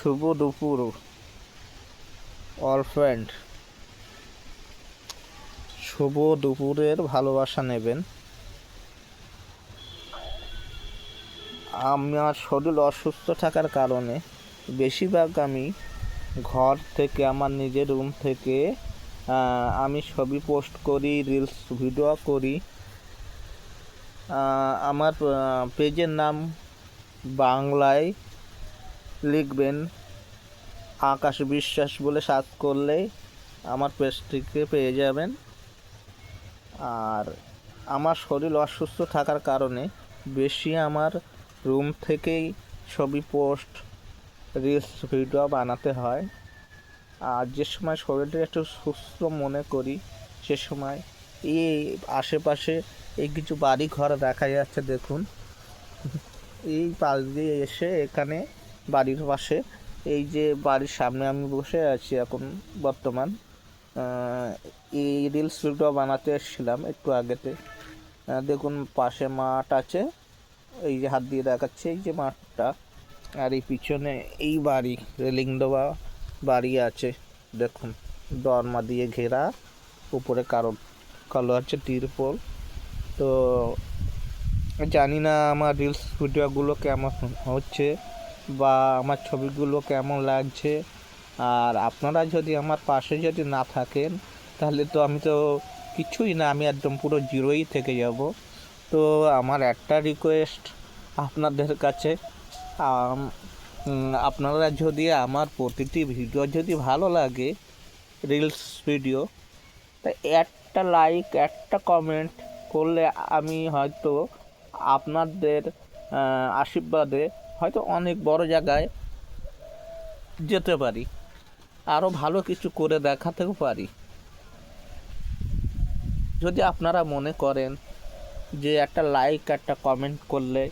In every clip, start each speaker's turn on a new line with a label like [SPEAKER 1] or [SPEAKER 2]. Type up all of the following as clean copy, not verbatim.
[SPEAKER 1] শুভ দুপুর all friend. শুভ দুপুরের ভালোবাসা নেবেন। আমার শরীর অসুস্থ থাকার কারণে বেশিরভাগ আমি ঘর থেকে, আমার নিজের রুম থেকে আমি ছবি পোস্ট করি, রিলস ভিডিও করি। আমার পেজের নাম বাংলায় লিখবেন আকাশ বিশ্বাস বলে সার্চ করলেই আমার পেজটিকে পেয়ে যাবেন। আর আমার শরীর অসুস্থ থাকার কারণে বেশি আমার রুম থেকেই ছবি পোস্ট, রিলস ভিডিও বানাতে হয়। আর যে সময় শরীরটা একটু সুস্থ মনে করি সে সময় এই আশেপাশে এই কিছু বাড়ি ঘর দেখা যাচ্ছে, দেখুন। এই পাশ দিয়ে এসে এখানে বাড়ির পাশে, এই যে বাড়ির সামনে আমি বসে আছি এখন বর্তমান, এই রিলস ভিডিও বানাতে এসেছিলাম একটু আগেতে। দেখুন পাশে মাঠ আছে, এই যে হাত দিয়ে দেখাচ্ছে এই যে মাঠটা, আর এই পিছনে এই বাড়ি, রেলিং দেওয়া বাড়ি আছে, দেখুন দরমা দিয়ে ঘেরা, উপরে কালো আছে তিরপল। তো জানি না আমার রিলস ভিডিওগুলো কেমন হচ্ছে বা আমার ছবিগুলো কেমন লাগছে। আর আপনারা যদি আমার পাশে যদি না থাকেন তাহলে তো আমি তো কিছুই না, আমি একদম পুরো জিরোই থেকে যাব। তো আমার একটা রিকোয়েস্ট আপনাদের কাছে, আপনারা যদি আমার প্রতিটি ভিডিও যদি ভালো লাগে, রিলস ভিডিও, তা একটা লাইক, একটা কমেন্ট করলে আমি হয়তো আপনাদের আশীর্বাদে হয়তো অনেক বড় জায়গায় যেতে পারি, আরও ভালো কিছু করে দেখাতেও পারি। যদি আপনারা মনে করেন যে একটা লাইক, একটা কমেন্ট করলে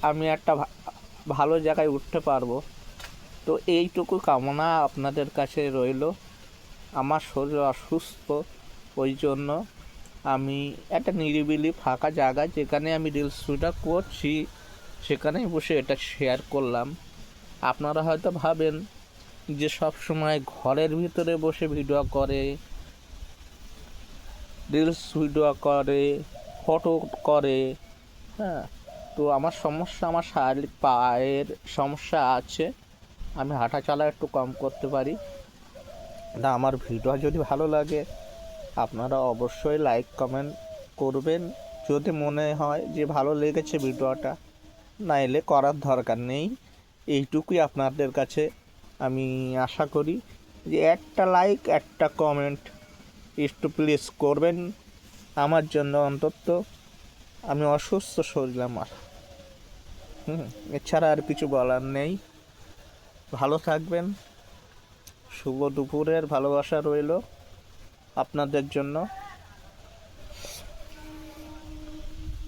[SPEAKER 1] আমি একটা ভালো জায়গায় উঠতে পারবো, তো এইটুকু কামনা আপনাদের কাছে রইল। আমার শরীর অসুস্থ, ওই জন্য আমি একটা নিরিবিলি ফাঁকা জায়গা, যেখানে আমি রিলস ভিডিও করছি সেখানেই বসে এটা শেয়ার করলাম। আপনারা হয়তো ভাবেন যে সব সময় ঘরের ভিতরে বসে ভিডিও করে, রিলস ভিডিও করে, ফটো করে, হ্যাঁ। তো আমার সমস্যা, আমার শারীরিক পায়ের সমস্যা আছে, আমি হাঁটা চলা একটু কম করতে পারি না। আমার ভিডিও যদি ভালো লাগে আপনারা অবশ্যই লাইক কমেন্ট করবেন, যদি মনে হয় যে ভালো লেগেছে ভিডিওটা, না এলে করার দরকার নেই। এইটুকুই আপনাদের কাছে আমি আশা করি যে একটা লাইক, একটা কমেন্ট একটু প্লিজ করবেন আমার জন্য অন্তত। আমি অসুস্থ শরীর আমার, এছাড়া আর কিছু বলার নেই। ভালো থাকবেন। শুভ দুপুরের ভালোবাসা রইল আপনাদের জন্য।